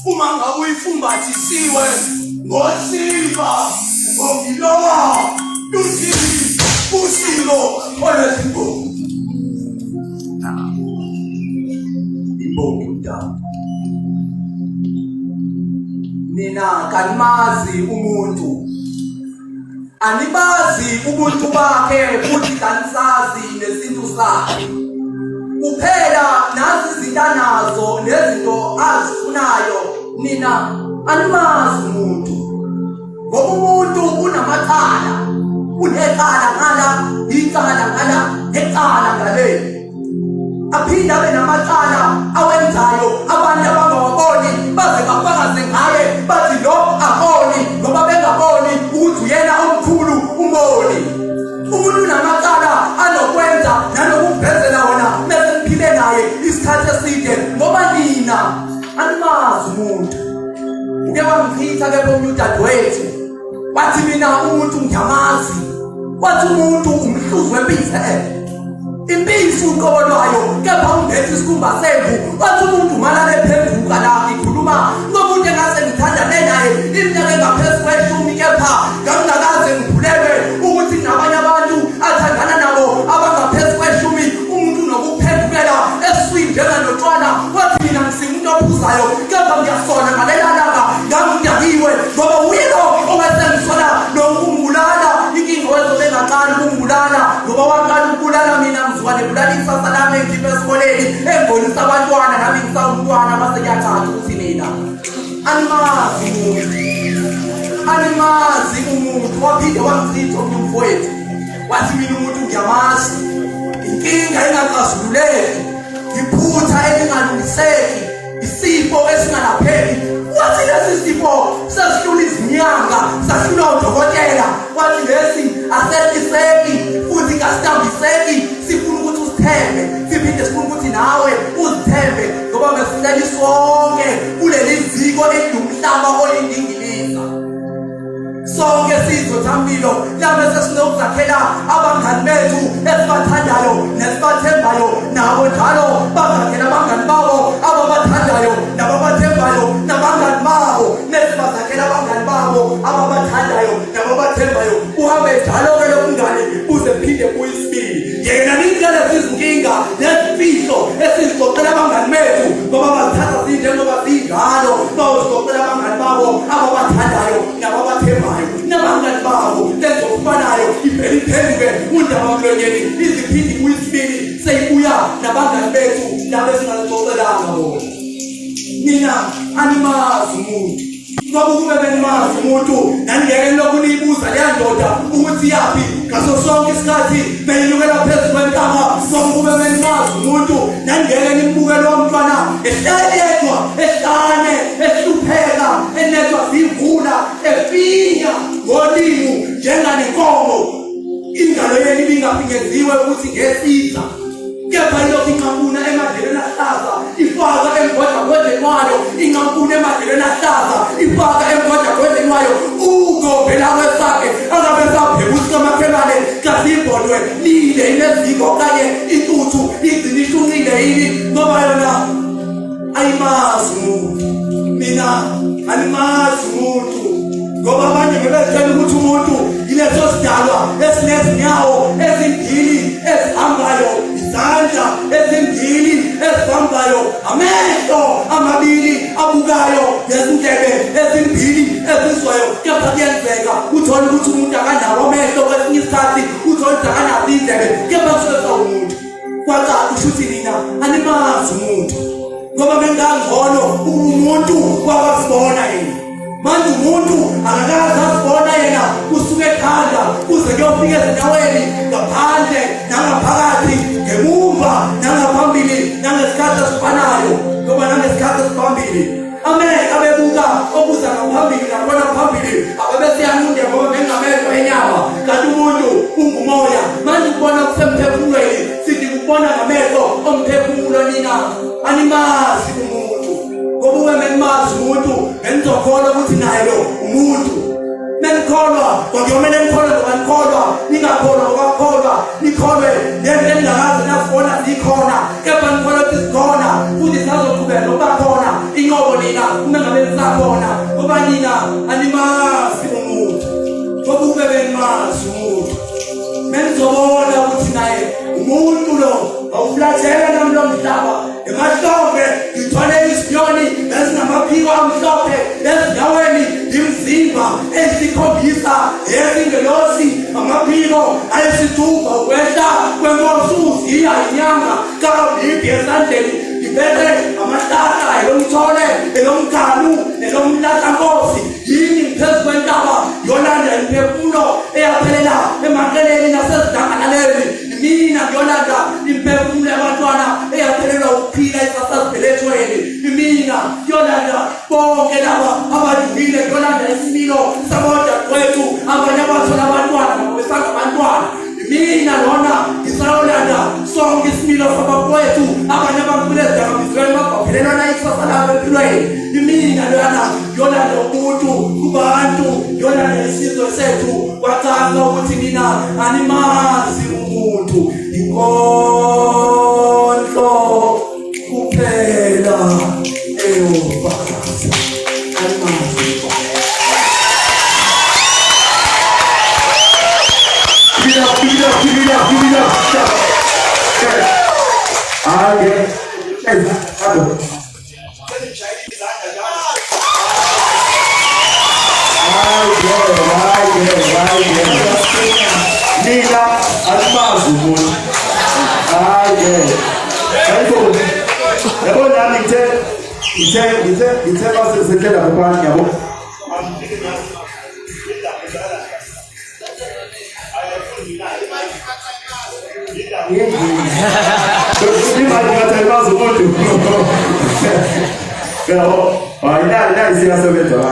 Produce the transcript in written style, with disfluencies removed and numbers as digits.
Umangawuyifumbathisiwe ngosiba ongilowa luthili usilo olwezimbovu imbongi mdala. Nina kanimazi umuntu, anibazi ubuntu bakhe futhi kanisazi nesintu sakhe. Kuphela nazi izintanazo nezinto azifunayo, nina animazi umuntu. Ngoba umuntu unamathala, unecala ngala, icala ngala, ecala ngale. Aphinda abe namathala awenzayo abantu abangawaboni baze bafakaze ngaye bathi lo aboni ngoba bengaboni ukuthi uyena omkhulu umboni. Umuntu unamathala anokwenza nanokuvezela wona bese niphile naye isikhathi eside ngoba nina animazi umuntu. Uke wangichitha ke bomnye udadewethu wathi mina umuntu ngiyamazi, wathi umuntu umhluzi wempizelo. Impisi uqobolwayo kepha ungethi isikhumba semvu, wathi umuntu malale phenduka la ikhuluma ngomuntu engase ngithandane naye iminyaka engaphezu kweshumi, kepha ngangakaze ngikhulelwe ukuthi nabanye abantu athandana nabo abangaphezu kweshumi umuntu nokuphendukela eswini njenganotshwana. Wathi mina ngisingumuntu ophuzayo kepha ngiyasona ngalela langa nganginyakiwe ngoba uye lo owasengisola nokumbulala. Inkinga wezobengaqali ukumbulala ngoba waqala ukubulala mina nebulala isasa lami engikhiphe esikoleni engibonisa abantwana nami ngisawumntwana baseyacaca ukuthi nina animazi umuntu. Waphinde wangichitha omnye umfowethu wathi mina umuntu ngiyamazi, inkinga engakaxazululeki, iphutha elingalungiseki, isifo esingalapheki. Wathi lesi sifo sesihlula izinyanga, sahlula udokotela. Wathi lesi asetiseki futhi kasitambiseki, sifuna ukuthi usithembe, siphinde sifuna ukuthi nawe uzithembe ngoba besicela sonke kuleli ziko elidumhlaba olindingiliza. Sonke sizothambilo lapho sesinokuzakhela abangani bethu esibathandayo nesibathembayo, nabo njalo bazakhela abangani babo ababathandayo nababathembayo, nabangani babo nesibazakhela abangani babo ababathandayo nababathembayo. Uhambe njalo ke lo mngane uze phinde kuyisibili. Yena nindlela izinkinga nezifihlo esizixoxela abangani bethu ngoba bazithatha zinjengoba zinjalo, bawuzixoxela abangani babo ababathandayo nababathembayo nabangani babo lezokufanayo ivele iphenduke undaba mlonyeni iziphindi kuyisibili seyibuya nabangani bethu labo esingazixoxelanga bona. Nina animazi umuntu ngoba kube benimazi umuntu nangeke lokhu niyibuza leya ndoda ukuthi yaphi ngaso sonke isikhathi beyilukela phezu kwentaba. Ngoba kube benimazi umuntu nangeke nimbukele umntwana ehlelekwa ehlane ehlupheka enethwa zivula efinya ngolimu njenganenkomo. Ingalo yenu ibingaphingeziwe ukuthi ngesiza, kepha yilokhu inqampuna emadlelweni ahlaza ifaka emgodlakweni wayo, inqampuna emadlelweni ahlaza ifaka emgodlakweni wayo. Ugovela kwesakhe angabe sabheka ukuthi kamakhelwane kasibhodwe lile ineziko kanye intuthu igcina ishunqile yini ngoba yona ayimazi umuntu. Mina animazi umuntu ngoba abanye bebezitshela ukuthi umuntu yileso sidalwa esinezinyawo ezimbili ezihambayo, izandla ezimbili ezihambayo, amehlo amabili abukayo, nezindlebe ezimbili ezizwayo. Kepha kuyenzeka uthole ukuthi umuntu akanawo amehlo, kwesinye isikhathi uthole ukuthi akanazo indlebe, kepha kusuka umuntu. Kwacaca ukuthi nina animazi umuntu ngoba bengangcono umuntu kwabasibona yena. Manje umuntu akakaze asibona yena kusuka ekhanda kuze kuyofika ezinyaweni, ngaphandle nangaphakathi, ngemumva nangaphambili, nangesikhathi esifanayo ngoba nangesikhathi esiphambili amehlo abebuka okuza ngaphambili nabona phambili abebesiyanunde ngoba bengamehlo enyama, kanti umuntu ungumoya. Manje ubona ngiyakholwa ukuthi naye lo umuntu. Nenkholwa ngiyomene ngikholwa ngokukholwa, ningakholwa ngokukholwa, nikholwe lento engakaze nafona zikhona, kepha ngikholwa ukuthi zikhona futhi zizoqhubeka nokuba khona inqobo nina uma ngabe lisakhona, ngoba nina animazi umuntu ngoba ube bemazi umuntu. Menzobona ukuthi naye umuntu lo awuflathela namlo mhlaba emahlombe ngithole isinyoni ezinamaphiko amhlophe ezinyaweni imzimba esikhombisa ezingelosi amaphiko ayisithupha ukwehla kwenkosi inyanga kabili esandleni ngibethe amahlahla elomthole elomganu elomlahlankosi yini ngiphezu kwentaba yolanda imphefumulo eyaphelela emakeleni nasezidangalaleni. Mina ngiyolanda imphefumulo yabantwana eyaphelelwa ukuphila esasazibelethweni. Mina ngiyolanda bonke laba abadlulile, ngiyolanda isimilo sabodadewethu abanye abathola abantwana nabo besangabantwana. Mina lona ngisayolanda sonke isimilo sabafowethu abanye abakhule ezidakamizweni babaphelelwana ikusasa labo empilweni. Mina lona ngiyolanda umuntu kubantu, ngiyolanda isizwe sethu. Kwacaca ukuthi nina animazi umuntu, inkondlo kuphela eyobhakaza. Animazi. Give it up. Nina alimazi umuntu. Yabo nami ngithe basesekela ngaphansi yabo. Alimazi umuntu. Pero, ayina isiyasebenza la.